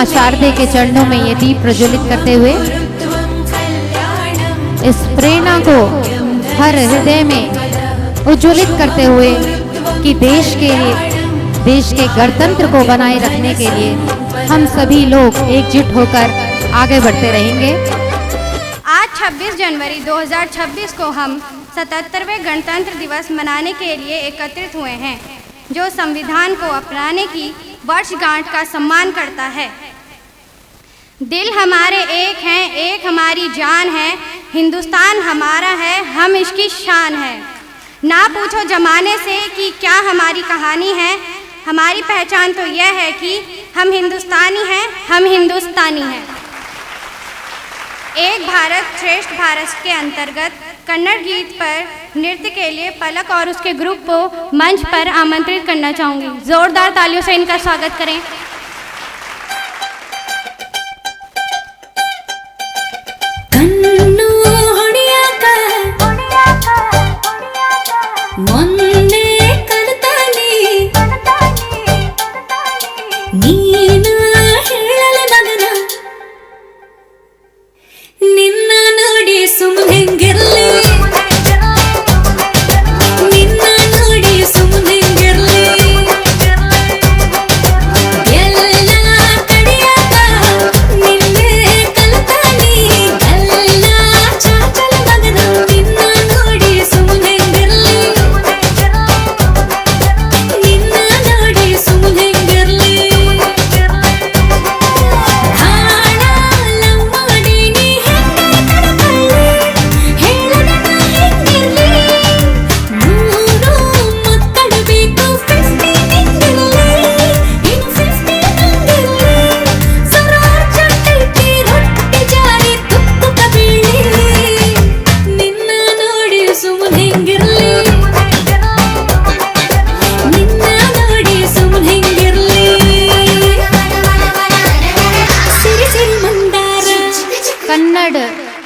मां शारदे के चरणों में ये दीप प्रज्वलित करते हुए इस प्रेरणा को हर हृदय में उज्ज्वलित करते हुए कि देश के गणतंत्र को बनाए रखने के लिए हम सभी लोग एकजुट होकर आगे बढ़ते रहेंगे। आज 26 जनवरी 2026 को हम 77वें गणतंत्र दिवस मनाने के लिए एकत्रित हुए हैं, जो संविधान को अपनाने की वर्षगांठ का सम्मान करता है। दिल हमारे एक हैं, एक हमारी जान है, हिंदुस्तान हमारा है, हम इसकी शान है। ना पूछो जमाने से कि क्या हमारी कहानी है, हमारी पहचान तो यह है कि हम हिंदुस्तानी हैं, हम हिंदुस्तानी हैं। एक भारत श्रेष्ठ भारत के अंतर्गत कन्नड़ गीत पर नृत्य के लिए पलक और उसके ग्रुप को मंच पर आमंत्रित करना चाहूँगी। जोरदार तालियों से इनका स्वागत करें।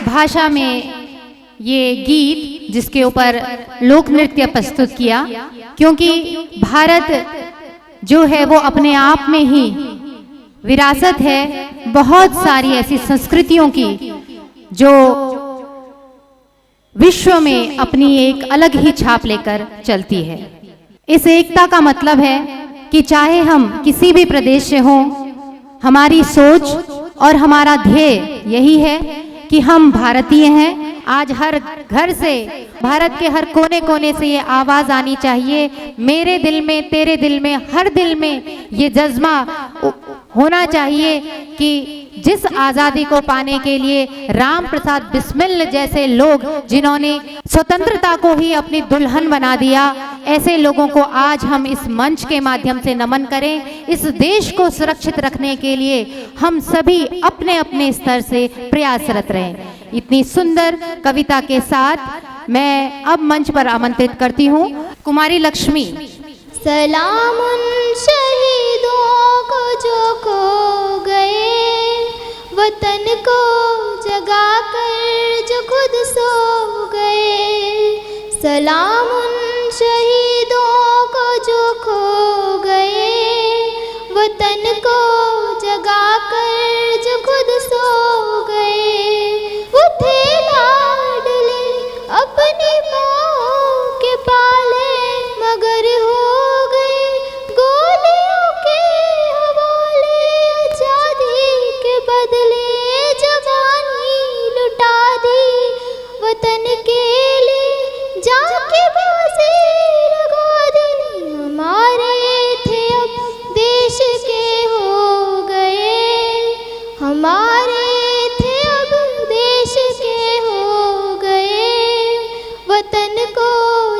भाषा में ये गीत जिसके ऊपर लोक नृत्य प्रस्तुत किया, क्योंकि भारत जो है वो अपने आप में ही विरासत है बहुत सारी ऐसी संस्कृतियों की जो विश्व में अपनी एक अलग ही छाप लेकर चलती है। इस एकता का मतलब है कि चाहे हम किसी भी प्रदेश से हों, हमारी सोच और हमारा ध्येय यही है कि हम भारतीय हैं। आज हर घर से, भारत के हर कोने कोने से ये आवाज आनी चाहिए, मेरे दिल में, तेरे दिल में, हर दिल में ये जज्बा होना चाहिए कि जिस आज़ादी को पाने के लिए राम प्रसाद बिस्मिल जैसे लोग जिन्होंने स्वतंत्रता को ही अपनी दुल्हन बना दिया, ऐसे लोगों को आज हम इस मंच के माध्यम से नमन करें। इस देश को सुरक्षित रखने के लिए हम सभी अपने अपने स्तर से प्रयासरत रहें। इतनी सुंदर कविता के साथ मैं अब मंच पर आमंत्रित करती हूँ कुमारी लक्ष्मी। सलाम उन शहीदों को जो खो गए, वतन को जगा कर जो खुद सो गए। सलाम उन शहीदों को जो खो गए, वतन को जगा कर जो खुद सो गए। वो थे लाडले अपनी माँ के पाले, मगर हो गए गोलियों के हवाले। आजादी के बदले जवानी लुटा दी, वतन के लिए जाके बाजी लगा दी। हमारे थे अब देश के हो गए, हमारे थे अब देश के हो गए। वतन को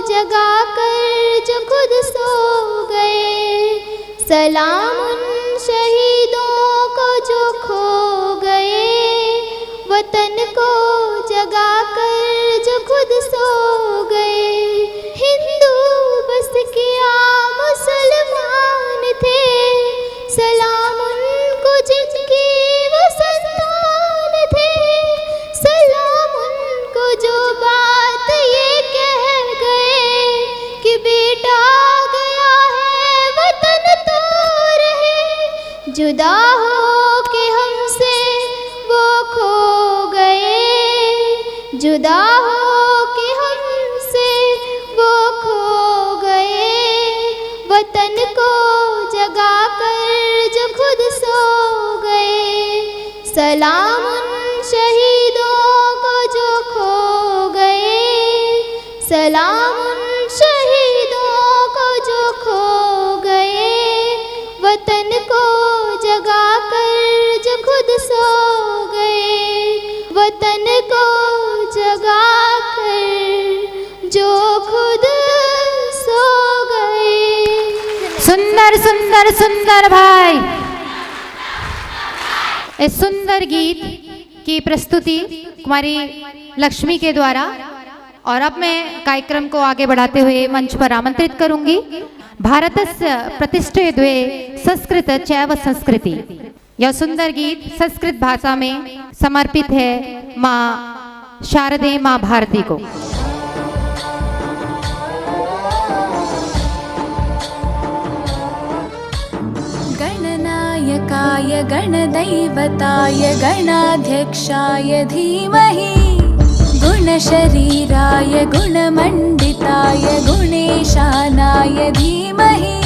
जगा कर जो खुद सो गए। सलाम उन शहीदों को जो खो गए, वतन को जगा कर जो खुद सो गए। हिंदू बस किया मुसलमान थे, सलाम उनको जिनकी वो संतान थे। सलाम उनको जो बात ये कह गए कि बेटा गया है वतन तो रहे। जुदा हो को जगाकर जो खुद सो गए। सलाम उन शहीदों को जो खो गए। सलाम उन शहीदों को जो खो गए। वतन को जगाकर जो खुद सो गए। वतन को जगाकर जो खुद सो गए। सुंदर सुंदर सुंदर भाई। इस सुंदर गीत की प्रस्तुति कुमारी लक्ष्मी के द्वारा। और अब मैं कार्यक्रम को आगे बढ़ाते हुए मंच पर आमंत्रित करूंगी भारतस्य प्रतिष्ठे द्वे संस्कृत चैव संस्कृति। यह सुंदर गीत संस्कृत भाषा में समर्पित है माँ शारदे माँ भारती को। गणनायकाय गणदैवताय गणाध्यक्षाय धीमहि गुणशरीराय गुणमण्डिताय गुणेशानाय धीमहि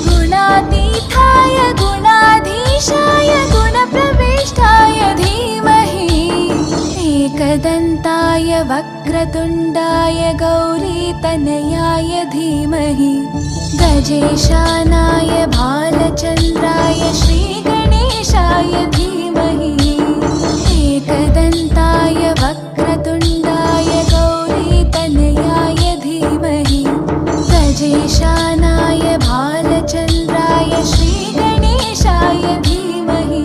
गुणातीताय गुणाधीशाय गुणप्रविष्टाय धीमहि एकदन्ताय वक्रतुण्डाय गौरीतनयाय धीमहि गजेशानाय भालचन्द्राय श्रीगणेशाय धीमहि एकदन्ताय वक्रतुण्डाय गौरीतनयाय धीमहि गजेशानाय भालचन्द्राय श्रीगणेशाय धीमहि।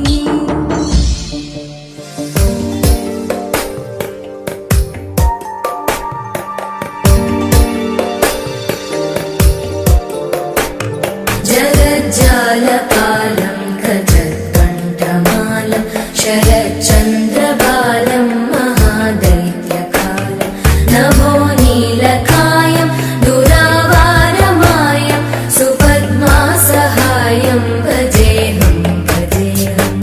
जगज्जालपालं गजत्कण्ठमालं शरच्चन्द्रबालं महादैत्यकालं नभो नीलकायं दुरावारमायं सुपद्मासहायं भजेऽहं भजेऽहम्।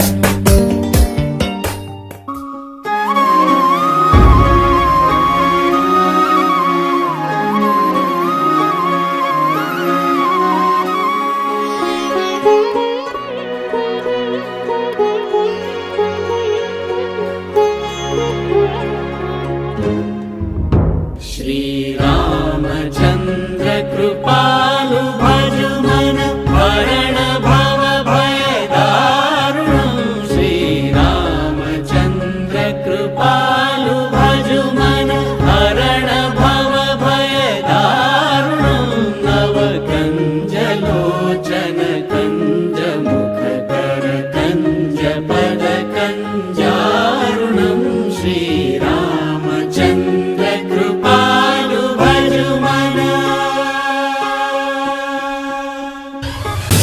श्रीरामचन्द्र कृपालु भजु मन हरण भव भय दारुणं। श्रीरामचन्द्र कृपालु भजु मन हरण भव भय दारुणं। नव कंज लोचन कंज मुख कर कंज पद कंजारुणं। श्रीरामचन्द्र कृपालु भजु मन।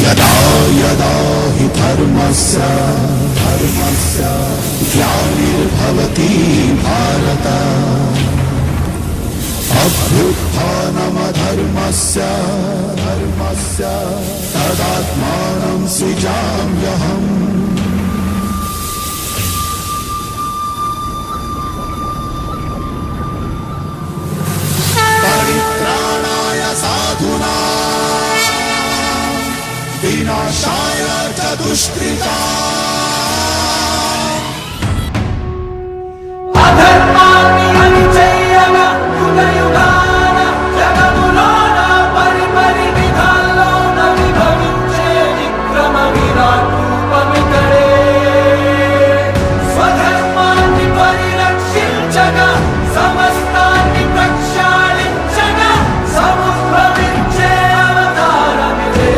यदा यदा हि धर्मस्य ग्लानिर्भवति भारत अभ्युत्थानमधर्मस्य तदात्मानं सृजाम्यहम्। परित्राणाय साधूनां विनाशाय च दुष्कृताम्। अधर्माणि अनुचयन युगयुगान जगमुलान परिपरिविधाल्लोन विभविञ्चे विक्रम विराट रूपमितरे। स्वधर्माणि परिरक्षिञ्चन समस्तानि प्रक्षाళించన समुद्भविञ्चे अवतारमिते।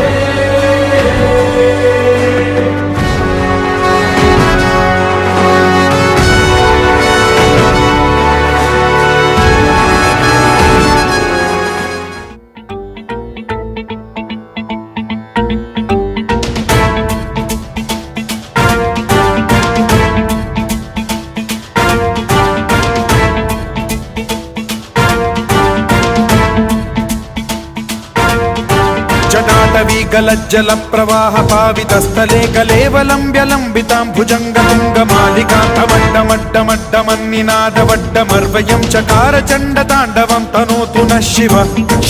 जनाटवीगलज्जल प्रवाह पावितस्थले कलेवलम्ब्य लम्बितां भुजङ्गतुङ्गमालिकान्तमड्डमड्डमड्डमन्निनादवड्डमर्वयं चकार चण्डताण्डवं तनोतु नः शिव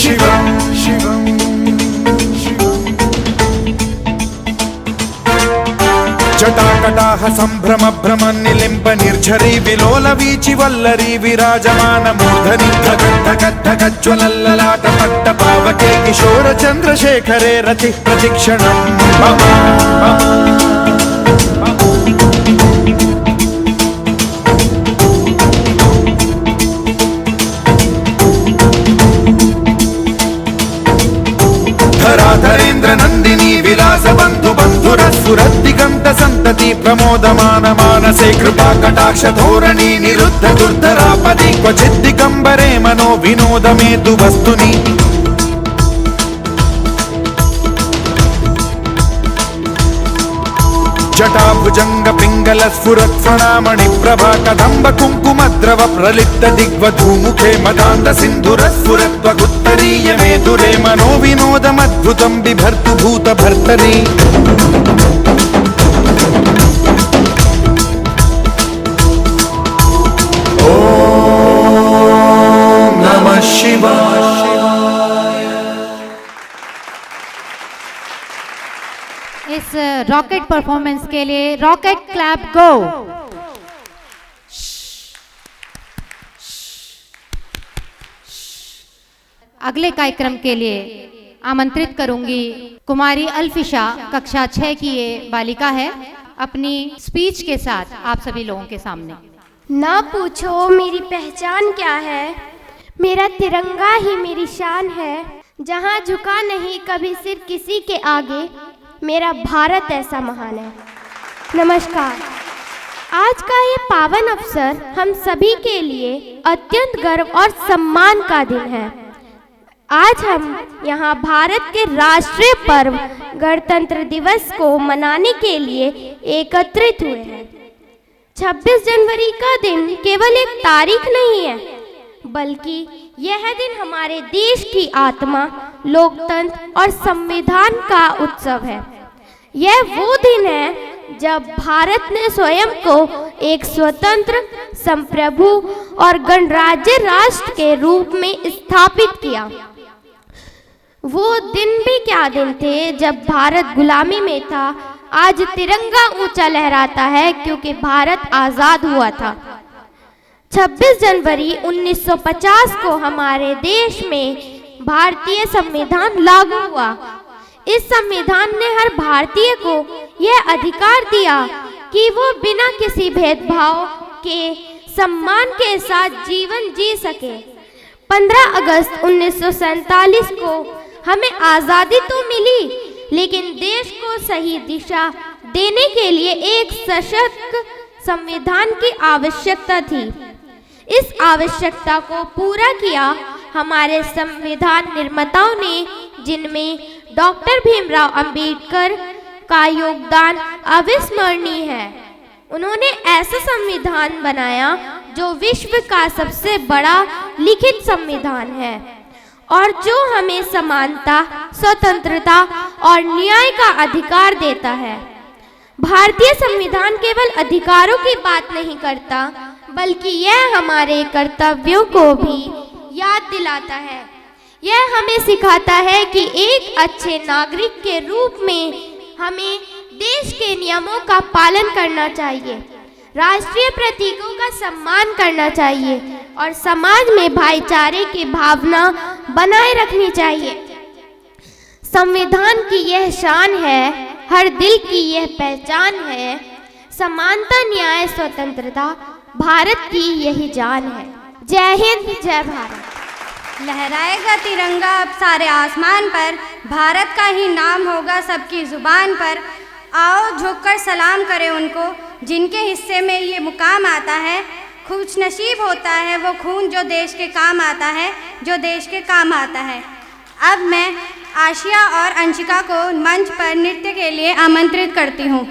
शिवं शिवं। जटाकटाह सम्भ्रम भ्रम निलिम्ब निर्झरी विलोल वीचि वल्लरी विराजमान मूर्धनि धगद्धगद्धगज्ज्वलल्ललाट पट्ट पावके किशोर चन्द्रशेखरे रति प्रतिक्षणम् मम धराधरेन्द्र नन्दिनी विलास बन्धु बन्धुरस्फुरद्दिगन्त सन्तति प्रमोदमान मानसे कृपा कटाक्ष धोरणी निरुद्ध दुर्धरापदि क्वचित् दिगम्बरे मनो विनोद मेतु वस्तुनि जटाभुजंग पिंगल स्फुरत् स्वनामणि प्रभा कदम्ब कुङ्कुमद्रव प्रलिप्त दिग्वधूमुखे मदान्ध सिन्धुर स्फुरत्वगुत्तरीय मेधुरे मनो विनोदमद्भुतं बिभर्तु भूत भर्तरि ॐ नमः शिवाय। इस रॉकेट परफॉर्मेंस के लिए रॉकेट क्लैप गो। अगले कार्यक्रम के लिए आमंत्रित करूंगी कुमारी अल्फिशा, कक्षा 6 की ये बालिका है, अपनी स्पीच के साथ आप सभी लोगों के सामने। ना पूछो मेरी पहचान क्या है, मेरा तिरंगा ही मेरी शान है। जहाँ झुका नहीं कभी सिर किसी के आगे, मेरा भारत ऐसा महान है। नमस्कार। आज का ये पावन अवसर हम सभी के लिए अत्यंत गर्व और सम्मान का दिन है। आज हम यहाँ भारत के राष्ट्रीय पर्व गणतंत्र दिवस को मनाने के लिए एकत्रित हुए हैं। 26 जनवरी का दिन केवल एक तारीख नहीं है, बल्कि यह दिन हमारे देश की आत्मा, लोकतंत्र और संविधान का उत्सव है। यह वो दिन है जब भारत ने स्वयं को एक स्वतंत्र, संप्रभु और गणराज्य राष्ट्र के रूप में स्थापित किया। वो दिन भी क्या दिन थे जब भारत गुलामी में था। आज तिरंगा ऊंचा लहराता है क्योंकि भारत आजाद हुआ था। 26 जनवरी 1950 को हमारे देश में भारतीय संविधान लागू हुआ। इस संविधान ने हर भारतीय को यह अधिकार दिया कि वो बिना किसी भेदभाव के सम्मान के साथ जीवन जी सके। 15 अगस्त 1947 को हमें आज़ादी तो मिली, लेकिन देश को सही दिशा देने के लिए एक सशक्त संविधान की आवश्यकता थी। इस आवश्यकता को पूरा किया हमारे संविधान निर्माताओं ने, जिनमें डॉक्टर भीमराव अंबेडकर का योगदान अविस्मरणीय है। उन्होंने ऐसा संविधान बनाया जो विश्व का सबसे बड़ा लिखित संविधान है और जो हमें समानता, स्वतंत्रता और न्याय का अधिकार देता है। भारतीय संविधान केवल अधिकारों की बात नहीं करता, बल्कि यह हमारे कर्तव्यों को भी याद दिलाता है। यह हमें सिखाता है कि एक अच्छे नागरिक के रूप में हमें देश के नियमों का पालन करना चाहिए, राष्ट्रीय प्रतीकों का सम्मान करना चाहिए और समाज में भाईचारे की भावना बनाए रखनी चाहिए। संविधान की यह शान है, हर दिल की यह पहचान है। समानता, न्याय, स्वतंत्रता भारत की यही जान है। जय हिंद, जय भारत। लहराएगा तिरंगा अब सारे आसमान पर, भारत का ही नाम होगा सबकी जुबान पर। आओ झुककर सलाम करें उनको जिनके हिस्से में ये मुकाम आता है। खुश नसीब होता है वो खून जो देश के काम आता है, जो देश के काम आता है। अब मैं आशिया और अंशिका को मंच पर नृत्य के लिए आमंत्रित करती हूँ।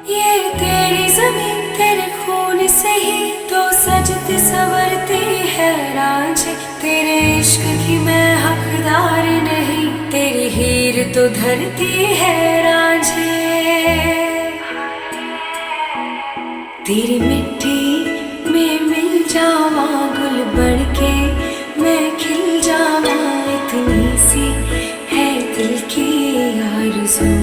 ये तेरी ज़मीं तेरे खून से ही तो सजती संवरती है रांझे। तेरे इश्क की मैं हकदार नहीं, तेरी हीर तो धरती है रांझे। तेरी मिट्टी में मिल जावा गुल बनके, मैं खिल जावा, इतनी सी है दिल की आरज़ू।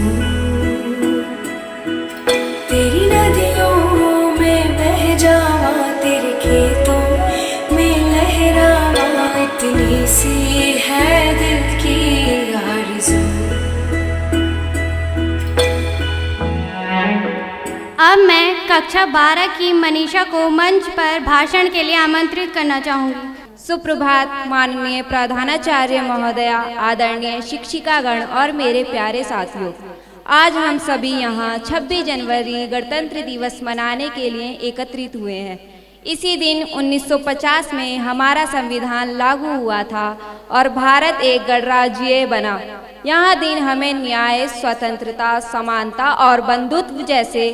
अब मैं कक्षा 12 की मनीषा को मंच पर भाषण के लिए आमंत्रित करना चाहूँगी। सुप्रभात माननीय प्रधानाचार्य महोदया, आदरणीय शिक्षिकागण और मेरे प्यारे साथियों। आज हम सभी यहाँ 26 जनवरी गणतंत्र दिवस मनाने के लिए एकत्रित हुए हैं। इसी दिन 1950 में हमारा संविधान लागू हुआ था और भारत एक गणराज्य बना। यह दिन हमें न्याय, स्वतंत्रता, समानता और बंधुत्व जैसे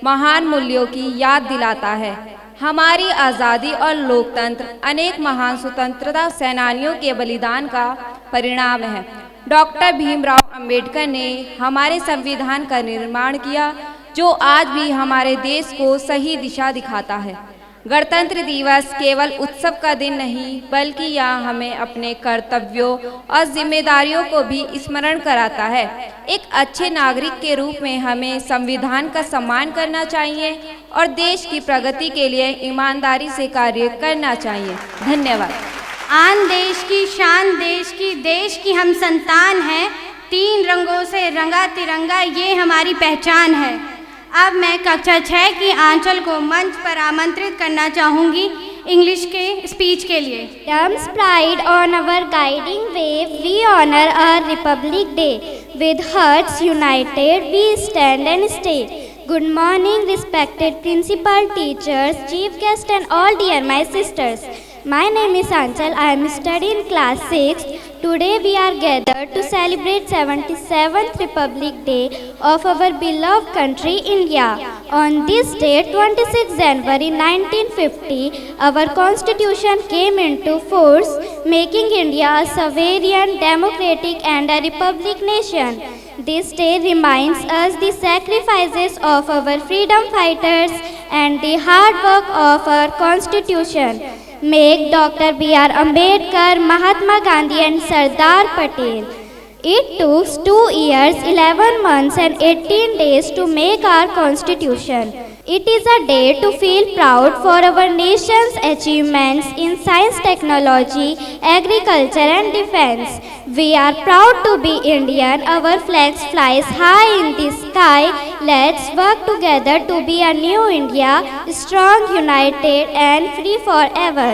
महान मूल्यों की याद दिलाता है। हमारी आज़ादी और लोकतंत्र अनेक महान स्वतंत्रता सेनानियों के बलिदान का परिणाम है। डॉक्टर भीमराव अंबेडकर ने हमारे संविधान का निर्माण किया, जो आज भी हमारे देश को सही दिशा दिखाता है। गणतंत्र दिवस केवल उत्सव का दिन नहीं, बल्कि यह हमें अपने कर्तव्यों और जिम्मेदारियों को भी स्मरण कराता है। एक अच्छे नागरिक के रूप में हमें संविधान का सम्मान करना चाहिए और देश की प्रगति के लिए ईमानदारी से कार्य करना चाहिए। धन्यवाद। आन देश की शान, देश की हम संतान हैं। 3 रंगों से रंगा तिरंगा, ये हमारी पहचान है। अब मैं कक्षा 6 की आंचल को मंच पर आमंत्रित करना चाहूँगी इंग्लिश के स्पीच के लिए। Freedom's pride on our guiding way, we honor our Republic Day. With hearts united, we stand and stay. Good morning, respected principal, teachers, chief guest and all dear my sisters. My name is Anchal. I am studying class 6. Today we are gathered to celebrate 77th Republic Day of our beloved country India. On this day, 26 January 1950, our constitution came into force, making India a sovereign, democratic and a republic nation. This day reminds us the sacrifices of our freedom fighters and the hard work of our constitution. Make Dr. B.R. Ambedkar, Mahatma Gandhi and Sardar Patel. It took 2 years, 11 months and 18 days to make our constitution. It is a day to feel proud for our nation's achievements in science, technology, agriculture and defense. We are proud to be Indian. Our flag flies high in the sky. Let's work together to be a new India, strong, united and free forever.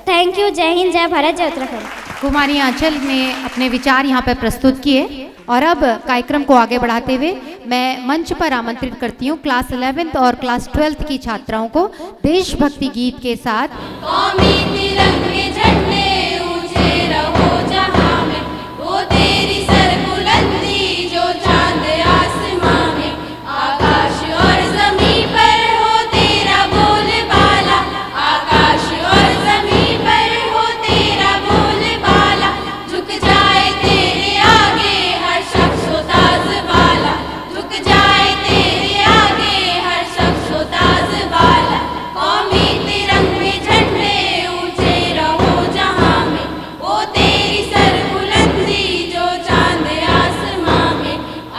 Thank you. जय हिंद, जय भारत, जय उत्तराखंड। कुमारी आंचल ने अपने विचार यहाँ पर प्रस्तुत किए और अब कार्यक्रम को आगे बढ़ाते हुए मैं मंच पर आमंत्रित करती हूँ क्लास 11th और क्लास 12th की छात्राओं को देशभक्ति गीत के साथ। कौमी तिरंगे झंडे ऊंचे रहो जहां में, वो तेरी सरबुलंदी जो चांद आसमां में, आकाश और जमीन पर हो तेरा बोलबाला, आकाश और जमीन पर हो तेरा बोलबाला, झुक जाए तेरे आगे हर शख्स हो ताज वाला, झुक जाए तेरे आगे हर शख्स हो ताज वाला। कौमी तिरंगे झंडे ऊंचे रहो जहां में, वो तेरी सरबुलंदी जो चांद आसमां में,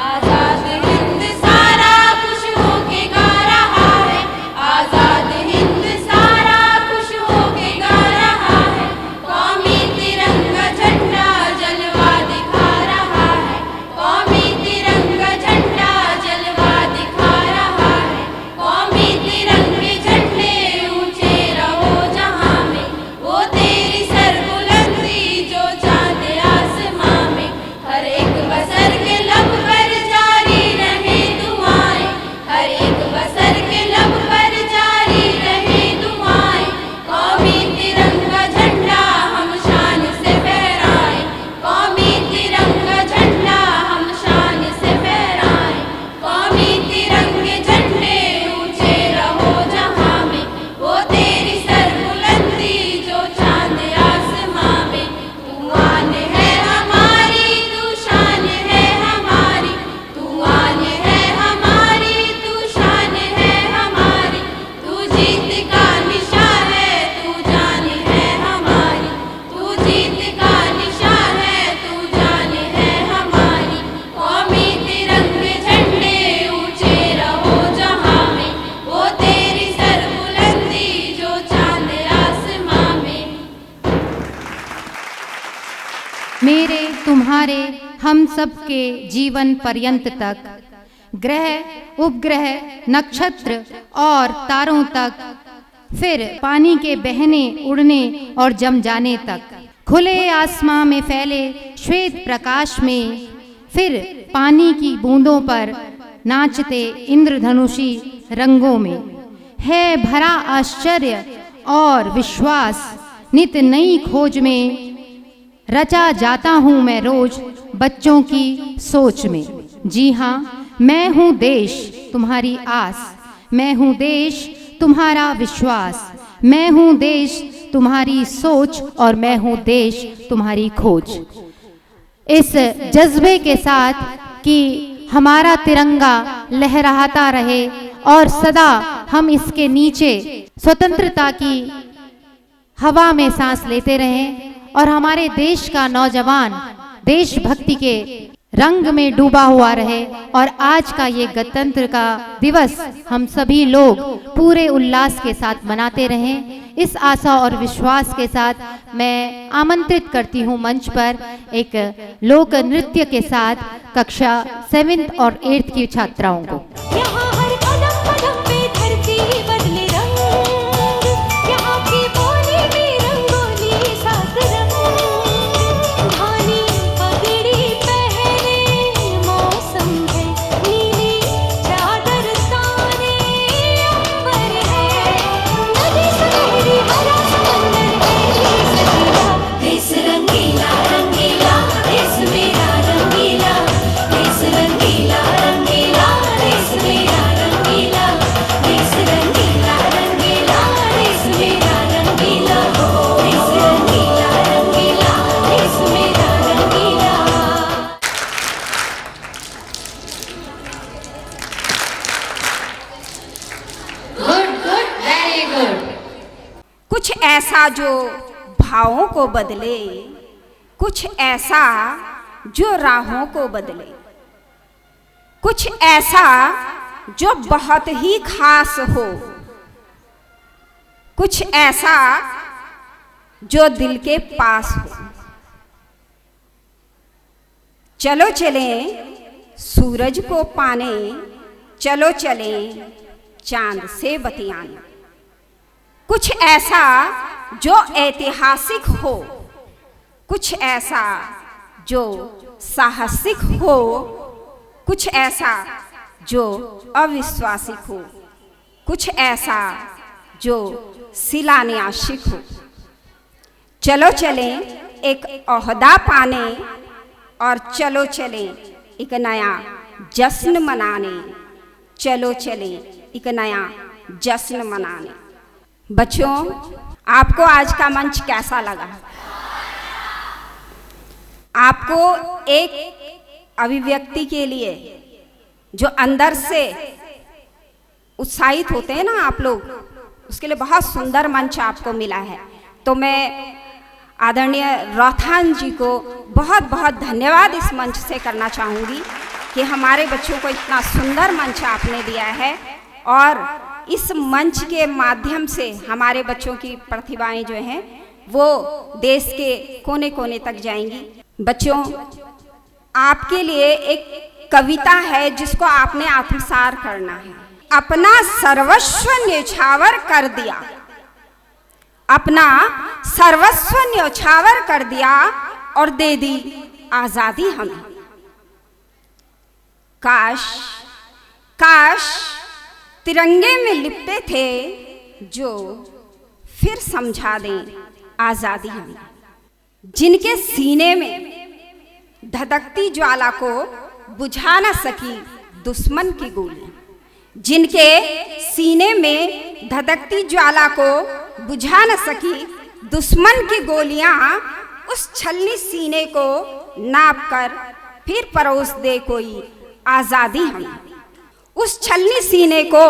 आजाद हिंद सारा खुश होके गा रहा है, आजाद हिंद सारा खुश होके गा रहा है। कौमी तिरंगा झंडा जलवा दिखा रहा है, कौमी तिरंगा झंडा जलवा दिखा रहा है। कौमी तिरंगे झंडे ऊंचे रहो जहां में, वो तेरी सरबुलंदी जो चांद आसमां में, हर एक बसर के लब पर जारी रहे दुआएं, हर एक बसर के लब पर जारी रहे दुआएं। कौमी तिरंगा झंडा हम शान से फहराएं, कौमी तिरंगा झंडा हम शान से फहराएं। कौमी तिरंगे झंडे ऊंचे रहो जहां में, वो तेरी सरबुलंदी जो चांद आसमां में। तू आन है हमारी, तू शान है हमारी, तू आन है हमारी, तू शान है हमारी। तू जीत का निशान है, तू जान है हमारी, तू जीत का निशान है, तू जान है हमारी। कौमी तिरंगे झंडे ऊंचे रहो जहां में, वो तेरी सरबुलंदी जो चांद आसमां में। मेरे तुम्हारे हम सब के जीवन पर्यंत तक ग्रह, उपग्रह, नक्षत्र और तारों तक, फिर पानी के बहने, उड़ने और जम जाने तक, खुले आसमां में फैले श्वेत प्रकाश में, फिर पानी की बूंदों पर नाचते इंद्रधनुषी रंगों में, है भरा आश्चर्य और विश्वास, नित नई खोज में रचा जाता हूँ मैं रोज बच्चों की सोच में। जी हाँ, मैं हूँ देश तुम्हारी आस, मैं हूँ देश तुम्हारा विश्वास, मैं हूँ देश तुम्हारी सोच और मैं हूँ देश तुम्हारी खोज। इस जज्बे के साथ कि हमारा तिरंगा लहराता रहे और सदा हम इसके नीचे स्वतंत्रता की हवा में सांस लेते रहें और हमारे देश का नौजवान देशभक्ति के रंग में डूबा हुआ रहे और आज का ये गणतंत्र का दिवस हम सभी लोग पूरे उल्लास के साथ मनाते रहें। इस आशा और विश्वास के साथ मैं आमंत्रित करती हूँ मंच पर एक लोक नृत्य के साथ कक्षा 7th और 8th की छात्राओं को। यहाँ हर कदम कदम पे धरती बदले रंग, यहाँ की बोली में रंगोली सात रंग, धानी पगड़ी पहने मौसम है, नीली चादर ताने अंबर है, नदी सुनहरी हरा समंदर है देश रंगीला रंगीला, देश मेरा रंगीला, देश रंगीला रंगीला, देश मेरा रंगीला, देश रंगीला रंगीला, देश मेरा रंगीला, देश रंगीला रंगीला, देश मेरा रंगीला। Good good very good. कुछ ऐसा जो भावों को बदले, कुछ ऐसा जो राहों को बदले, कुछ ऐसा जो बहुत ही खास हो, कुछ ऐसा जो दिल के पास हो। चलो चलें सूरज को पाने, चलो चलें चांद से बतियाने। कुछ ऐसा जो ऐतिहासिक हो, कुछ ऐसा जो साहसिक हो, कुछ ऐसा जो अविश्वासिक हो, कुछ ऐसा जो शिलान्यासिक हो। चलो चलें एक ओहदा पाने और चलो चलें एक नया जश्न मनाने, चलो चलें एक नया जश्न मनाने। बच्चों, आपको आज का मंच कैसा लगा? आपको एक अभिव्यक्ति के लिए जो अंदर से उत्साहित होते हैं ना आप लोग, उसके लिए बहुत सुंदर मंच आपको मिला है। तो मैं आदरणीय रौथान जी को बहुत बहुत धन्यवाद इस मंच से करना चाहूँगी कि हमारे बच्चों को इतना सुंदर मंच आपने दिया है और इस मंच के माध्यम से हमारे बच्चों की प्रतिभाएं जो हैं वो देश के कोने कोने तक जाएंगी। बच्चों, आपके लिए एक कविता है जिसको आपने आत्मसार करना है। अपना सर्वस्व न्यौछावर कर दिया, अपना सर्वस्व न्यौछावर कर दिया और दे दी आजादी हमें। काश काश तिरंगे में लिपटे थे जो फिर समझा दें आजादी हमें। जिनके सीने में धधकती ज्वाला को बुझा न सकी दुश्मन की गोली, जिनके सीने में धधकती ज्वाला को बुझा न सकी दुश्मन की गोलियां, उस छलनी सीने को नाप कर फिर परोस दे कोई आजादी हमें। उस छलनी सीने को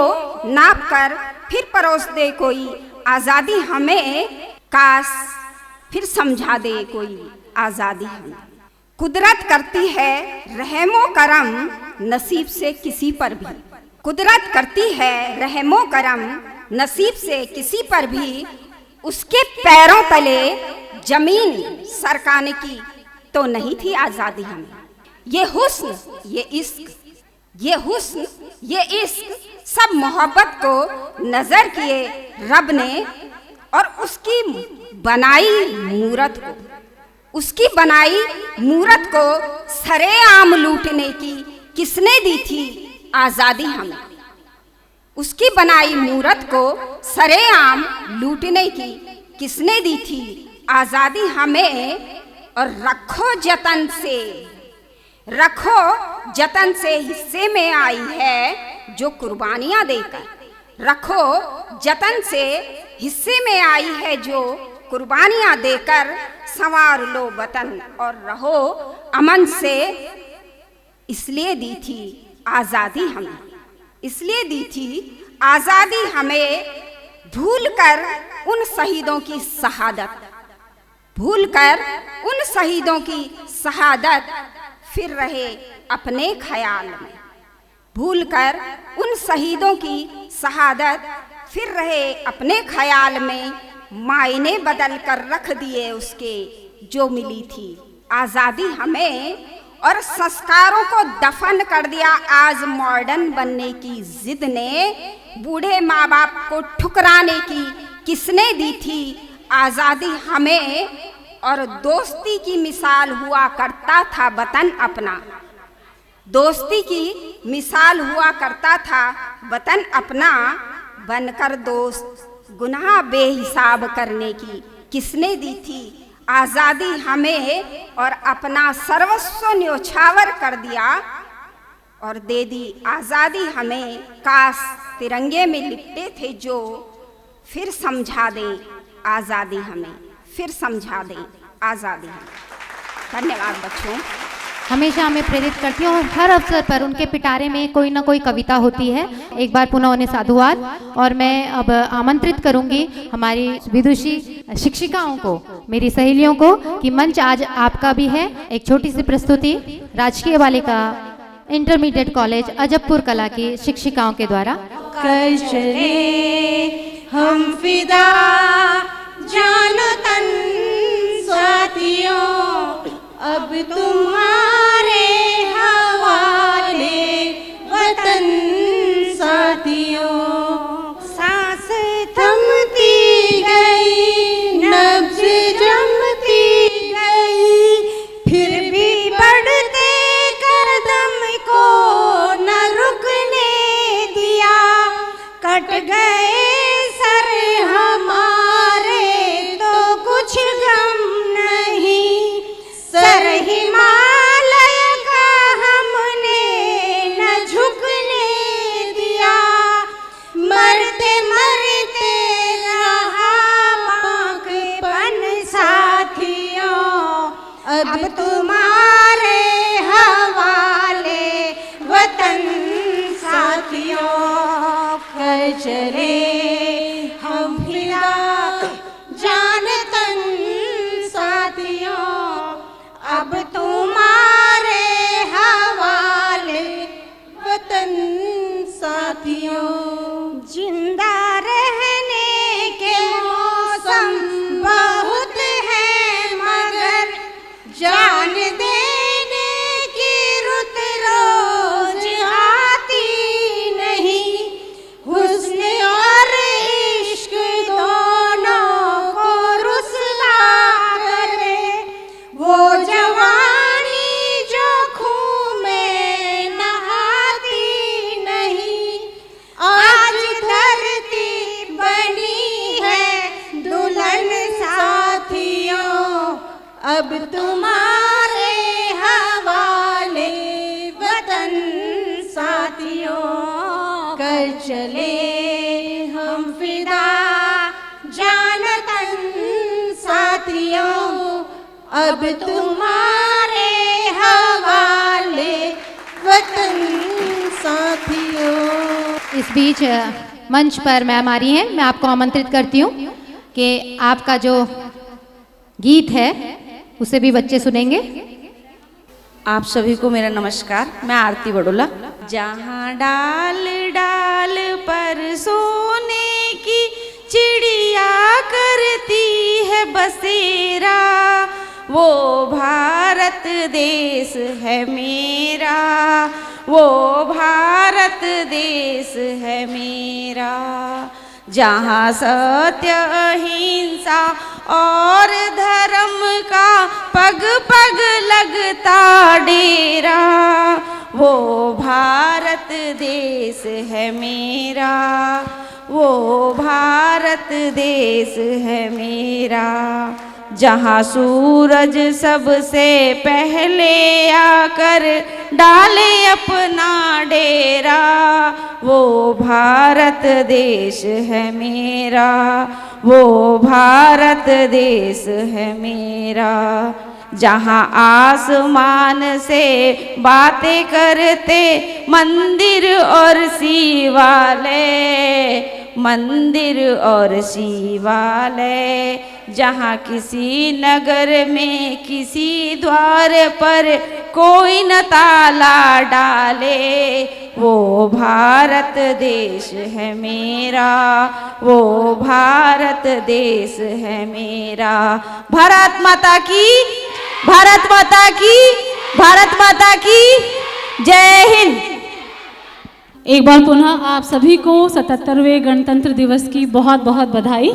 नाप कर फिर परोस दे कोई आजादी हमें। काश फिर समझा दे कोई आजादी हमें। कुदरत करती है रहमो करम नसीब से किसी पर भी, कुदरत करती है रहमो करम नसीब से किसी पर भी। उसके पैरों तले जमीन सरकाने की तो नहीं थी आजादी हमें। ये हुस्न ये इश्क ये हुस्न, ये इश्क, सब मोहब्बत को नजर किए रब ने और उसकी बनाई मूरत को सरेआम लूटने की किसने दी थी आजादी हमें। उसकी बनाई मूरत को सरेआम लूटने की किसने दी थी आजादी हमें। और रखो जतन से हिस्से में आई है जो कुर्बानियां देकर। रखो जतन से हिस्से में आई है जो कुर्बानियां देकर। संवार लो वतन और रहो अमन से। इसलिए दी थी आजादी हमें, भूलकर उन शहीदों की शहादत, फिर रहे अपने ख्याल में। भूलकर उन शहीदों की शहादत, फिर रहे अपने ख्याल में। मायने बदल कर रख दिए उसके जो मिली थी आजादी हमें। और संस्कारों को दफन कर दिया आज मॉडर्न बनने की जिद ने। बूढ़े माँ बाप को ठुकराने की किसने दी थी आजादी हमें। और दोस्ती की मिसाल हुआ करता था वतन अपना। बनकर दोस्त गुनाह बेहिसाब करने की किसने दी थी आजादी हमें। और अपना सर्वस्व न्योछावर कर दिया और दे दी आजादी हमें। काश तिरंगे में लिपटे थे जो फिर समझा दें आजादी हमें। धन्यवाद बच्चों। हमेशा हमें प्रेरित करती हैं और हर अवसर पर उनके पिटारे में कोई ना कोई कविता होती है। एक बार पुनः उन्हें साधुवाद। और मैं अब आमंत्रित करूंगी हमारी विदुषी शिक्षिकाओं को, मेरी सहेलियों को, कि मंच आज आपका भी है। एक छोटी सी प्रस्तुति राजकीय बालिका इंटरमीडिएट कॉलेज अजबपुर कला की शिक्षिकाओं के द्वारा। कर चले हम फिदा जानो तन साथियों, अब तुम्हारे हवाले वतन साथियों। सांस थमती गई, नब्ज जमती गई, फिर भी बढ़ते कदम को न रुकने दिया। कट गए सर हमारे तो कुछ गम नहीं, सर हिमालय का हमने न झुकने दिया। मरते मरते रहा बांकपन साथियों, अब तुम्हारे हवाले वतन साथियों। कर चले हम फिदा जान तन साथियों, अब तुम्हारे हवाले वतन साथियों। जिंदा रहने के मौसम बहुत हैं मगर जान देने की रुत रोज आती नहीं। हुस्न और इश्क दोनों को रुसवा करे वो जवानी जो खून में नहाती नहीं। आज धरती बनी है दुल्हन साथियों, अब तुम्हारे हवाले वतन साथियों। कर चले हम फिदा जान तन साथियों, अब तुम्हारे हवाले वतन साथियों। इस बीच मंच पर मैम आ रही हैं। मैं आपको आमंत्रित करती हूँ कि आपका जो गीत है उसे भी बच्चे सुनेंगे। आप सभी को मेरा नमस्कार। मैं आरती बड़ोला। जहाँ डाल डाल पर सोने की चिड़िया करती है बसेरा, वो भारत देश है मेरा, वो भारत देश है मेरा। जहाँ सत्य अहिंसा और धर्म का पग पग लगता डेरा, वो भारत देश है मेरा, वो भारत देश है मेरा। जहाँ सूरज सबसे पहले आकर डाले अपना डेरा, वो भारत देश है मेरा, वो भारत देश है मेरा। जहाँ आसमान से बातें करते मंदिर और शिवालय, मंदिर और शिवालय। जहाँ किसी नगर में किसी द्वार पर कोई न ताला डाले, वो भारत देश है मेरा, वो भारत देश है मेरा। भारत माता की, भारत माता की, भारत माता की जय हिंद। एक बार पुनः आप सभी को 77वें गणतंत्र दिवस की बहुत बहुत बधाई।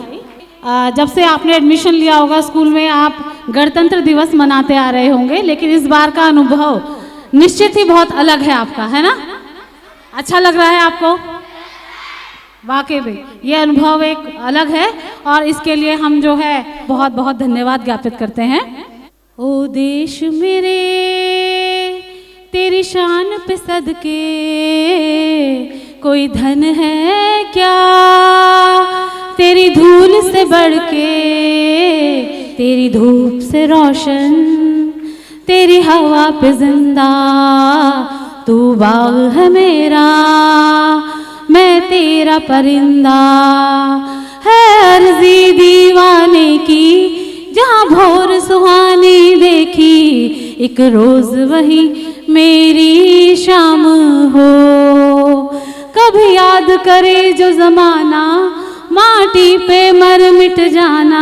जब से आपने एडमिशन लिया होगा स्कूल में, आप गणतंत्र दिवस मनाते आ रहे होंगे, लेकिन इस बार का अनुभव निश्चित ही बहुत अलग है आपका, है ना? अच्छा लग रहा है आपको? वाकई में ये अनुभव एक अलग है और इसके लिए हम जो है बहुत बहुत धन्यवाद ज्ञापित करते हैं। ओ देश मेरे तेरी शान पे सदके कोई धन है क्या, तेरी धूल से बढ़ के, तेरी धूप से रोशन, तेरी हवा पे जिंदा, तू बाग है मेरा, मैं तेरा परिंदा। है अर्जी दीवाने की जहाँ भोर सुहानी देखी, एक रोज वही मेरी शाम हो। कभी याद करे जो जमाना, माटी पे मर मिट जाना,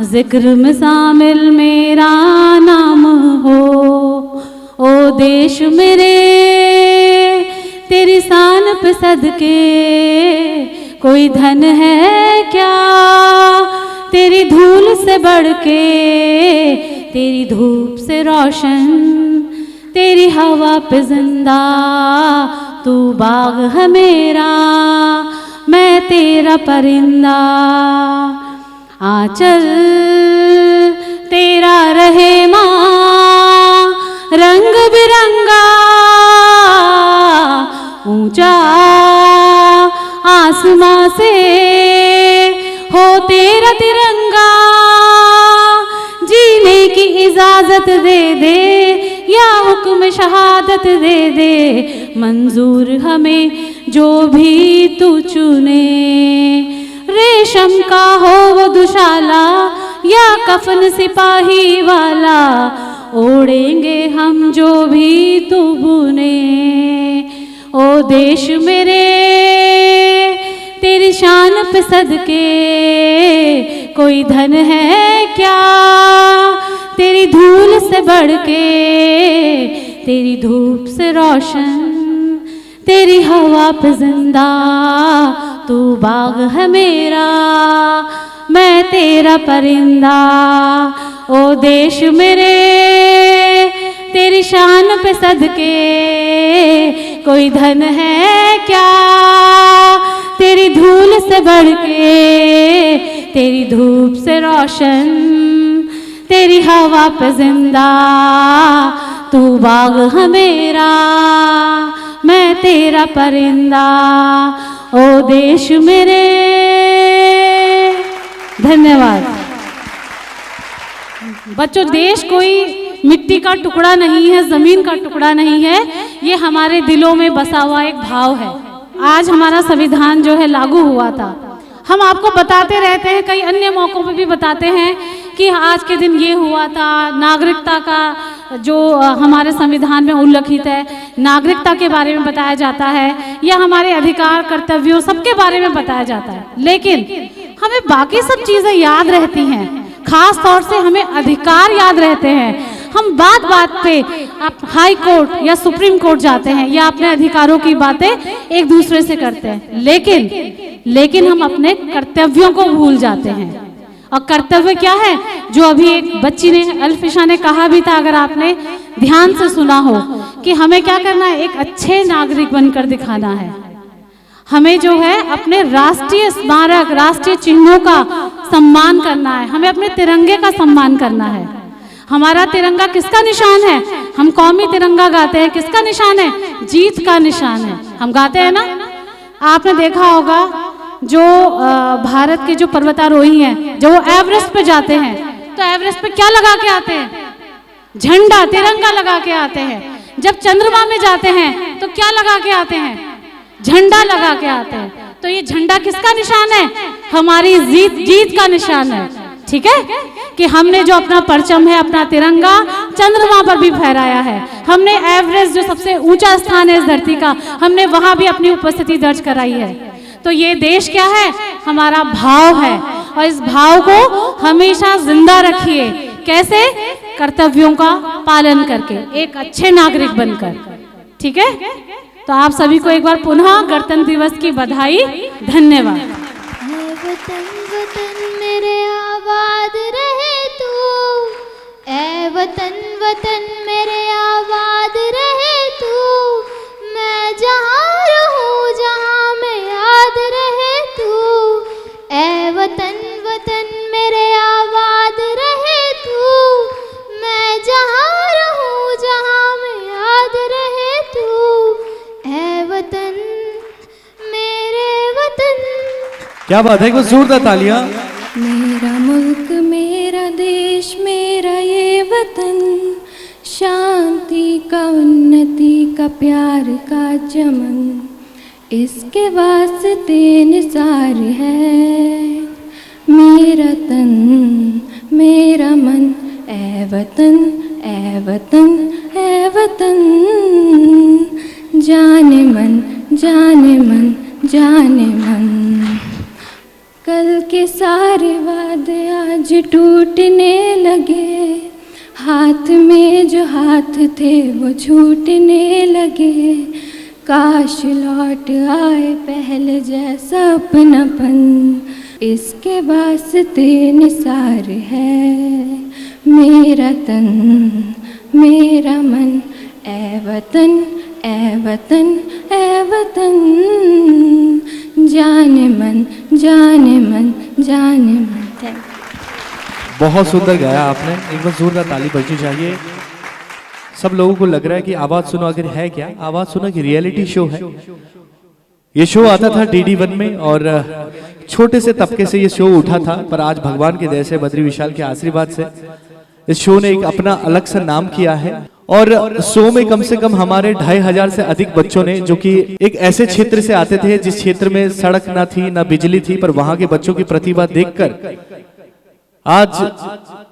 जिक्र में शामिल मेरा नाम हो। ओ देश मेरे तेरी शान पे सदके कोई धन है क्या, तेरी धूल से बढ़ के, तेरी धूप से रोशन, तेरी हवा पे जिंदा, तू बाग है मेरा, मैं तेरा परिंदा। आंचल तेरा रहे माँ रंग बिरंगा, ऊंचा आसमां से हो तेरा तिरंगा। जीने की इजाजत दे दे या हुक्म शहादत दे दे, मंजूर हमें जो भी तू चुने। रेशम का हो वो दुशाला या कफन सिपाही वाला, ओढ़ेंगे हम जो भी तू बुने। ओ देश मेरे तेरी शान पे सदके कोई धन है क्या, तेरी धूल से बढ़ के, तेरी धूप से रोशन, तेरी हवा पे जिंदा, तू बाग है मेरा, मैं तेरा परिंदा। ओ देश मेरे तेरी शान पे सदके कोई धन है क्या, तेरी धूल से बढ़ के, तेरी धूप से रोशन, तेरी हवा पे जिंदा, तू बाग है मेरा, मैं तेरा परिंदा। ओ देश मेरे। धन्यवाद। बच्चों, देश कोई मिट्टी का टुकड़ा नहीं है, जमीन का टुकड़ा नहीं है, ये हमारे दिलों में बसा हुआ एक भाव है। आज हमारा संविधान जो है लागू हुआ था। हम आपको बताते रहते हैं, कई अन्य मौक़ों पे भी बताते हैं कि आज के दिन ये हुआ था। नागरिकता का जो हमारे संविधान में उल्लिखित है, नागरिकता के बारे में बताया जाता है, या हमारे अधिकार कर्तव्यों सबके बारे में बताया जाता है। लेकिन हमें बाकी सब चीज़ें याद रहती हैं, खास तौर से हमें अधिकार याद रहते हैं। हम बात बात पे आप हाई कोर्ट या सुप्रीम कोर्ट जाते हैं या अपने अधिकारों की बातें एक दूसरे से करते हैं, लेकिन हम अपने कर्तव्यों को भूल जाते हैं। और कर्तव्य क्या है, जो अभी एक बच्ची ने, अल्फिशा ने कहा भी था, अगर आपने ध्यान से सुना हो, कि हमें क्या करना है, एक अच्छे नागरिक बनकर दिखाना है। हमें जो है अपने राष्ट्रीय स्मारक, राष्ट्रीय चिन्हों का सम्मान करना है, हमें अपने तिरंगे का सम्मान करना है। हमारा तिरंगा किसका निशान है? हम कौमी तिरंगा गाते हैं, किसका निशान है? जीत का निशान है। हम गाते हैं ना, आपने देखा होगा जो भारत के जो पर्वतारोही हैं, जब वो एवरेस्ट पे जाते हैं तो एवरेस्ट पे क्या लगा के आते हैं? झंडा, तिरंगा लगा के आते हैं। जब चंद्रमा में जाते हैं तो क्या लगा के आते हैं? झंडा लगा के आते हैं। तो ये झंडा किसका निशान है? हमारी जीत का निशान है। ठीक है, कि हमने जो अपना परचम है, अपना तिरंगा चंद्रमा पर भी फहराया है। हमने एवरेस्ट, जो सबसे ऊंचा स्थान है इस धरती का, हमने वहां भी अपनी उपस्थिति दर्ज कराई है। तो ये देश क्या है? हमारा भाव है, और इस भाव को हमेशा जिंदा रखिए। कैसे? कर्तव्यों का पालन करके, एक अच्छे नागरिक बनकर। ठीक है, तो आप सभी को एक बार पुनः गणतंत्र दिवस की बधाई। धन्यवाद। वतन वतन मेरे आबाद रहे तू, ऐ वतन वतन मेरे आबाद रहे तू, मैं जहाँ रहूँ जहाँ मैं याद रहे तू, ऐ वतन वतन मेरे आबाद रहे तू, मैं जहाँ रहूँ जहाँ मैं याद रहे तू, ऐ वतन मेरे वतन। क्या बात है, एक बार जोरदार तालियां। मेरा मुल्क मेरा देश मेरा ये वतन, शांति का उन्नति का प्यार का चमन, इसके वास्ते निसार है मेरा तन मेरा मन, ऐ वतन ऐ वतन ऐ वतन, जाने मन जाने मन जाने मन। कल के सारे वादे आज टूटने लगे, हाथ में जो हाथ थे वो छूटने लगे, काश लौट आए पहले जैसा अपनापन, इसके वास्ते निसार है मेरा तन मेरा मन, ऐ वतन ऐ वतन ऐ वतन, जाने मन जाने मन जाने मन। बहुत सुंदर गाया आपने, एक बार जोरदार ताली बजनी चाहिए। सब लोगों को लग रहा है कि आवाज सुनो, अगर है क्या आवाज सुनो कि रियलिटी शो है। ये शो आता था DD1 में, और छोटे से तबके से ये शो उठा था, पर आज भगवान के दया से, बद्री विशाल के आशीर्वाद से इस शो ने एक अपना अलग सा नाम किया है। और शो में कम से कम हमारे 2500 से अधिक बच्चों ने, जो कि एक ऐसे क्षेत्र से आते थे जिस क्षेत्र में सड़क ना थी ना बिजली थी, पर वहां के बच्चों की प्रतिभा देखकर आज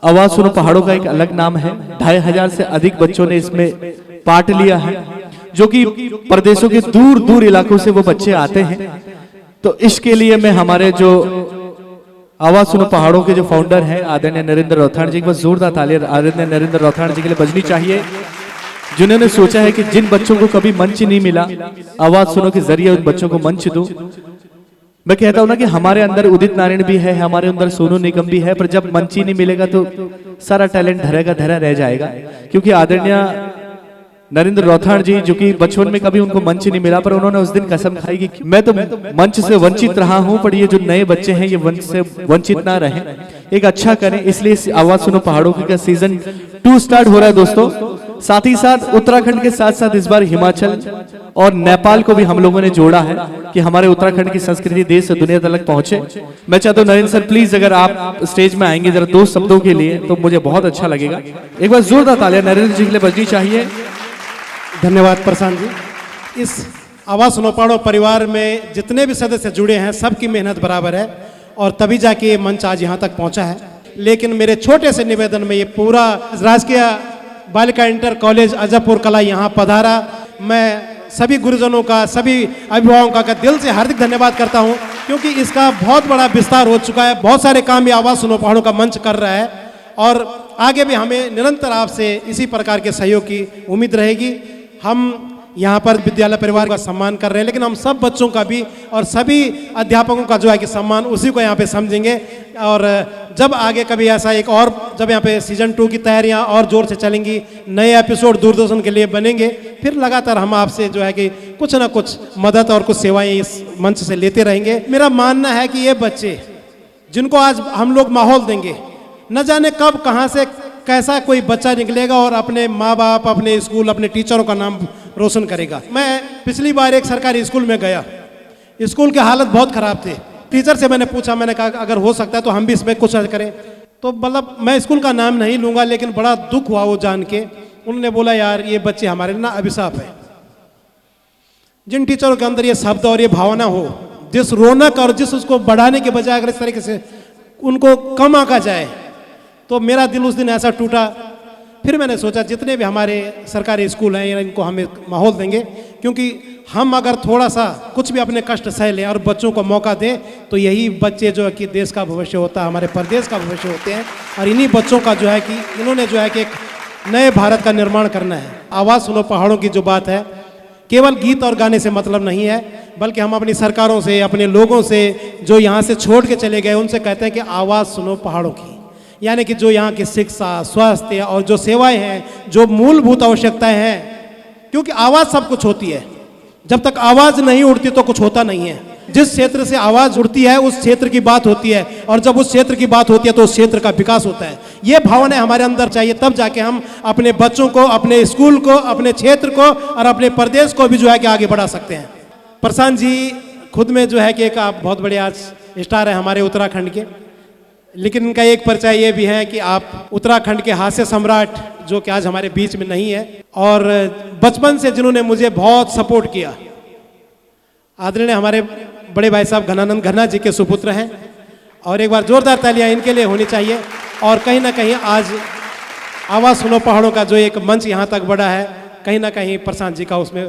आवाज सुनो पहाड़ों का एक अलग नाम है। 2500 से अधिक बच्चों ने इसमें पार्ट लिया है, जो कि प्रदेशों के दूर दूर इलाकों से वो बच्चे आते हैं। तो इसके लिए मैं हमारे जो आवाज सुनो पहाड़ों के जो फाउंडर हैं आदरणीय नरेंद्र रौथाण जी, बस जोरदार तालियां आदरणीय नरेंद्र रौथाण जी के लिए बजनी चाहिए, जिन्होंने सोचा है कि जिन बच्चों को कभी मंच नहीं मिला, आवाज सुनो के जरिए उन बच्चों को मंच दूं। मैं कहता हूं ना कि हमारे अंदर उदित नारायण भी है, हमारे अंदर सोनू निगम भी है, पर जब मंच ही नहीं मिलेगा तो सारा टैलेंट धरा का धरा रह जाएगा। क्योंकि आदरणीय नरेंद्र रौथाण जी, जो कि बचपन में कभी उनको मंच नहीं मिला, पर उन्होंने उस दिन कसम खाई कि मैं तो मंच से वंचित रहा हूं, पर ये जो नए बच्चे हैं ये मंच से वंचित ना रहें, एक अच्छा करें। इसलिए आवाज सुनो पहाड़ों का सीजन 2 स्टार्ट हो रहा है दोस्तों। साथ ही साथ उत्तराखंड के साथ साथ इस बार हिमाचल और नेपाल को भी हम लोगों ने जोड़ा है कि हमारे उत्तराखंड की संस्कृति देश से दुनिया तक पहुंचे। मैं चाहता हूं नरेंद्र सर प्लीज अगर आप स्टेज में आएंगे जरा 2 शब्दों के लिए तो मुझे बहुत अच्छा लगेगा। एक बार जोरदार तालियां नरेंद्र जी के लिए बजनी चाहिए। धन्यवाद प्रशांत जी। इस आवाज सुनो पहाड़ों परिवार में जितने भी सदस्य जुड़े हैं सबकी मेहनत बराबर है, और तभी जाके ये मंच आज यहाँ तक पहुँचा है। लेकिन मेरे छोटे से निवेदन में ये पूरा राजकीय बालिका इंटर कॉलेज अजयपुर कला यहाँ पधारा। मैं सभी गुरुजनों का, सभी अभिभावकों का दिल से हार्दिक धन्यवाद करता हूँ। क्योंकि इसका बहुत बड़ा विस्तार हो चुका है। बहुत सारे काम ये आवाज़ सुनो पहाड़ों का मंच कर रहा है और आगे भी हमें निरंतर आपसे इसी प्रकार के सहयोग की उम्मीद रहेगी। हम यहाँ पर विद्यालय परिवार का सम्मान कर रहे हैं, लेकिन हम सब बच्चों का भी और सभी अध्यापकों का जो है कि सम्मान उसी को यहाँ पे समझेंगे। और जब आगे कभी ऐसा एक और जब यहाँ पे सीजन 2 की तैयारियाँ और जोर से चलेंगी, नए एपिसोड दूरदर्शन के लिए बनेंगे, फिर लगातार हम आपसे जो है कि कुछ ना कुछ मदद और कुछ सेवाएं इस मंच से लेते रहेंगे। मेरा मानना है कि ये बच्चे जिनको आज हम लोग माहौल देंगे, न जाने कब कहाँ से कैसा कोई बच्चा निकलेगा और अपने माँ बाप, अपने स्कूल, अपने टीचरों का नाम रोशन करेगा। मैं पिछली बार एक सरकारी स्कूल में गया, स्कूल की हालत बहुत ख़राब थी। टीचर से मैंने पूछा, मैंने कहा अगर हो सकता है तो हम भी इसमें कुछ करें। तो मतलब मैं स्कूल का नाम नहीं लूँगा, लेकिन बड़ा दुख हुआ वो जान के। उन्होंने बोला यार ये बच्चे हमारे ना अभिशाप है। जिन टीचरों के अंदर ये शब्द और ये भावना हो, जिस रौनक और जिस उसको बढ़ाने के बजाय अगर इस तरीके से उनको कम आंका जाए, तो मेरा दिल उस दिन ऐसा टूटा। फिर मैंने सोचा जितने भी हमारे सरकारी स्कूल हैं इनको हम एक माहौल देंगे, क्योंकि हम अगर थोड़ा सा कुछ भी अपने कष्ट सह लें और बच्चों को मौका दें, तो यही बच्चे जो है कि देश का भविष्य होता है, हमारे प्रदेश का भविष्य होते हैं। और इन्हीं बच्चों का जो है कि इन्होंने जो है कि एक नए भारत का निर्माण करना है। आवाज़ सुनो पहाड़ों की जो बात है, केवल गीत और गाने से मतलब नहीं है, बल्कि हम अपनी सरकारों से, अपने लोगों से जो यहाँ से छोड़ के चले गए, उनसे कहते हैं कि आवाज़ सुनो पहाड़ों की। यानी कि जो यहाँ की शिक्षा, स्वास्थ्य और जो सेवाएं हैं, जो मूलभूत आवश्यकताएं हैं, क्योंकि आवाज़ सब कुछ होती है। जब तक आवाज़ नहीं उड़ती तो कुछ होता नहीं है। जिस क्षेत्र से आवाज़ उड़ती है उस क्षेत्र की बात होती है, और जब उस क्षेत्र की बात होती है तो उस क्षेत्र का विकास होता है। ये भावना हमारे अंदर चाहिए, तब जाके हम अपने बच्चों को, अपने स्कूल को, अपने क्षेत्र को और अपने प्रदेश को भी जो है कि आगे बढ़ा सकते हैं। प्रशांत जी खुद में जो है कि एक आप बहुत बड़े आज स्टार हैं हमारे उत्तराखंड के, लेकिन इनका एक परिचय ये भी है कि आप उत्तराखंड के हास्य सम्राट, जो कि आज हमारे बीच में नहीं है, और बचपन से जिन्होंने मुझे बहुत सपोर्ट किया, आदरणीय हमारे बड़े भाई साहब घनानंद घना जी के सुपुत्र हैं। और एक बार जोरदार तालियां इनके लिए होनी चाहिए। और कहीं ना कहीं आज आवाज़ सुनो पहाड़ों का जो एक मंच यहाँ तक बढ़ा है, कहीं ना कहीं प्रशांत जी का उसमें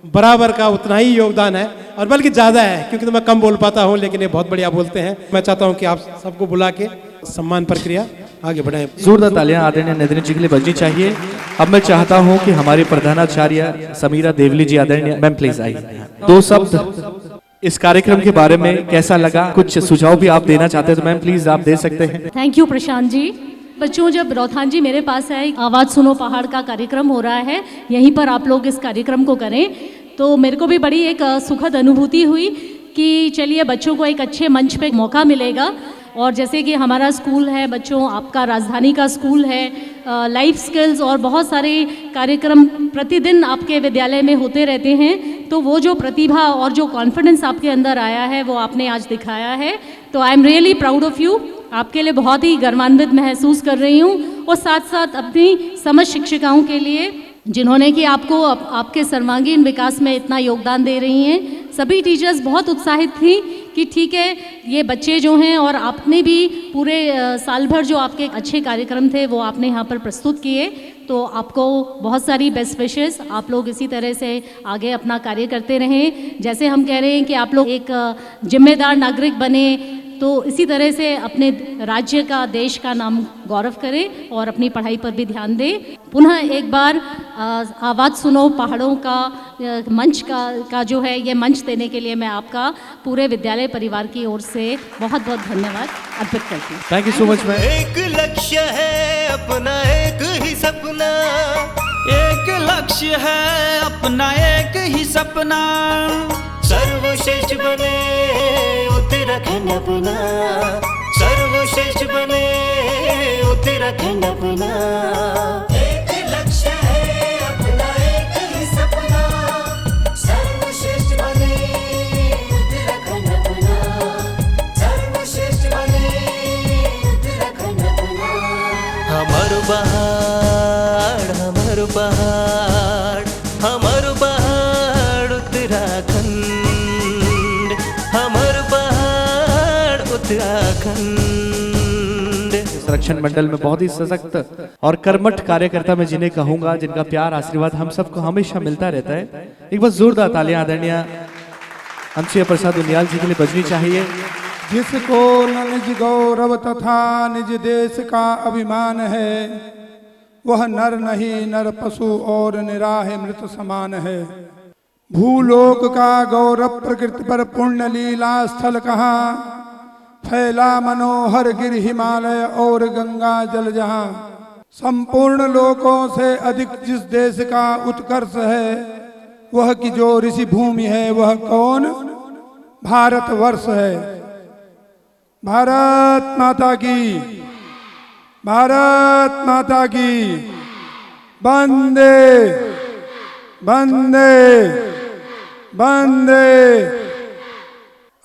बराबर का उतना ही योगदान है, और बल्कि ज़्यादा है, क्योंकि तो मैं कम बोल पाता हूँ, लेकिन ये बहुत बढ़िया बोलते हैं। मैं चाहता हूँ कि आप सबको बुला के सम्मान प्रक्रिया आगे बढ़ाएं। जोरदार तालियां आदरणीय नदनी जी के लिए बजनी चाहिए। अब मैं चाहता हूँ कि हमारी प्रधानाचार्य समीरा देवली जी, आदरणीय मैम प्लीज आइए। 2 शब्द इस कार्यक्रम के बारे में कैसा लगा, कुछ सुझाव भी आप देना चाहते हैं तो मैम प्लीज आप दे सकते हैं। Thank you Prashant ji. बच्चों, जब रौथान जी मेरे पास आए, आवाज़ सुनो पहाड़ का कार्यक्रम हो रहा है, यहीं पर आप लोग इस कार्यक्रम को करें, तो मेरे को भी बड़ी एक सुखद अनुभूति हुई कि चलिए बच्चों को एक अच्छे मंच पे मौका मिलेगा। और जैसे कि हमारा स्कूल है बच्चों, आपका राजधानी का स्कूल है, लाइफ स्किल्स और बहुत सारे कार्यक्रम प्रतिदिन आपके विद्यालय में होते रहते हैं, तो वो जो प्रतिभा और जो कॉन्फिडेंस आपके अंदर आया है वो आपने आज दिखाया है। तो I am really proud of you. आपके लिए बहुत ही गर्वान्वित महसूस कर रही हूँ, और साथ साथ अपनी समस्त शिक्षिकाओं के लिए जिन्होंने कि आपको आपके सर्वांगीण विकास में इतना योगदान दे रही हैं। सभी टीचर्स बहुत उत्साहित थी कि ठीक है, ये बच्चे जो हैं, और आपने भी पूरे साल भर जो आपके अच्छे कार्यक्रम थे वो आपने यहाँ पर प्रस्तुत किए, तो आपको बहुत सारी बेस्ट विशेस। आप लोग इसी तरह से आगे अपना कार्य करते रहें। जैसे हम कह रहे हैं कि आप लोग एक जिम्मेदार नागरिक बने, तो इसी तरह से अपने राज्य का, देश का नाम गौरव करें और अपनी पढ़ाई पर भी ध्यान दें। पुनः एक बार आवाज़ सुनो पहाड़ों का मंच का जो है ये मंच देने के लिए मैं आपका पूरे विद्यालय परिवार की ओर से बहुत बहुत धन्यवाद अर्पित करती हूँ। Thank you so much ma'am. एक लक्ष्य है अपना, एक ही सपना, एक लक्ष्य है अपना, एक ही सपना, सर्वश्रेष्ठ बने उत्तराखंड अपना, सर्वश्रेष्ठ बने उत्तराखंड अपना। एक लक्ष्य है अपना, एक ही सपना, सर्वश्रेष्ठ बने उत्तराखंड अपना, सर्वश्रेष्ठ बने उत्तराखंड अपना। हमारो पहाड़, हमारो पहाड़, हमारो पहाड़ उत्तराखंड, हमारो पहाड़ उत्तराखंड। संरक्षण मंडल में बहुत ही सशक्त और कर्मठ कार्यकर्ता मैं जिन्हें कहूंगा, जिनका प्यार आशीर्वाद हम सबको हमेशा मिलता रहता है। एक बार जोरदार तालियां आदरणीय अंशुया प्रसाद उनियाल जी के लिए बजनी चाहिए। जिसको न निज गौरव तथा निज देश का अभिमान है, वह नर नहीं नर पशु और निराह मृत समान है। भूलोक का गौरव प्रकृति पर पुण्य लीला स्थल कहाँ, फैला मनोहर गिर हिमालय और गंगा जल जहाँ। संपूर्ण लोकों से अधिक जिस देश का उत्कर्ष है, वह की जो ऋषि भूमि है वह कौन, भारतवर्ष है। भारत माता की, भारत माता की, वंदे वंदे वंदे।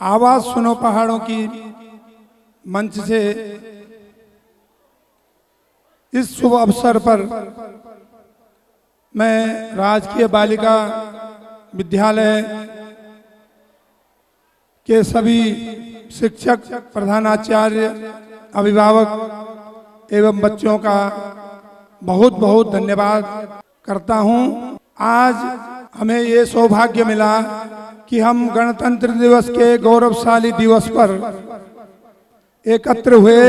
आवाज सुनो पहाड़ों की मंच से इस शुभ अवसर पर मैं राजकीय बालिका विद्यालय के सभी शिक्षक, प्रधानाचार्य, अभिभावक एवं बच्चों का बहुत बहुत धन्यवाद करता हूं। आज हमें ये सौभाग्य मिला कि हम गणतंत्र दिवस के गौरवशाली दिवस पर एकत्र हुए।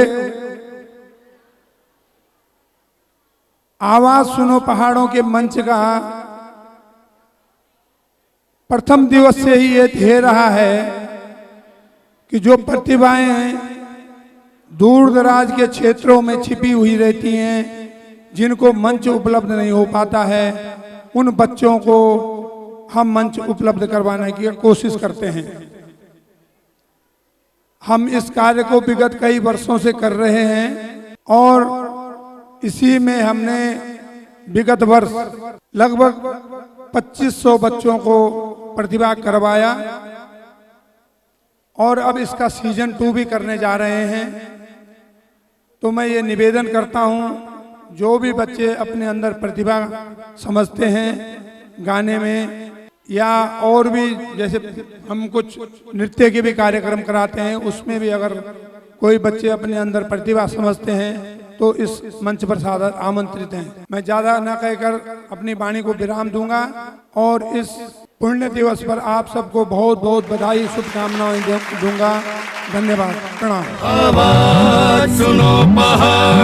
आवाज सुनो पहाड़ों के मंच का प्रथम दिवस से ही ये ध्येय रहा है कि जो प्रतिभाएं दूर दराज के क्षेत्रों में छिपी हुई रहती हैं, जिनको मंच उपलब्ध नहीं हो पाता है, उन बच्चों को हम मंच उपलब्ध करवाने की कोशिश करते हैं। हम इस कार्य को विगत कई वर्षों से कर रहे हैं और इसी में हमने विगत वर्ष लगभग 2500 बच्चों को प्रतिभा करवाया और अब इसका सीजन 2 भी करने जा रहे हैं। तो मैं ये निवेदन करता हूँ, जो भी बच्चे अपने अंदर प्रतिभा समझते हैं गाने में या और भी, जैसे हम कुछ नृत्य के भी कार्यक्रम कराते हैं, उसमें भी अगर कोई बच्चे अपने अंदर प्रतिभा समझते हैं तो इस मंच पर सादर आमंत्रित हैं। मैं ज़्यादा न कहकर अपनी वाणी को विराम दूंगा और इस पुण्य दिवस पर आप सबको बहुत बहुत बधाई, शुभकामनाएं दूंगा। धन्यवाद, प्रणाम। आवाज सुनो पहाड़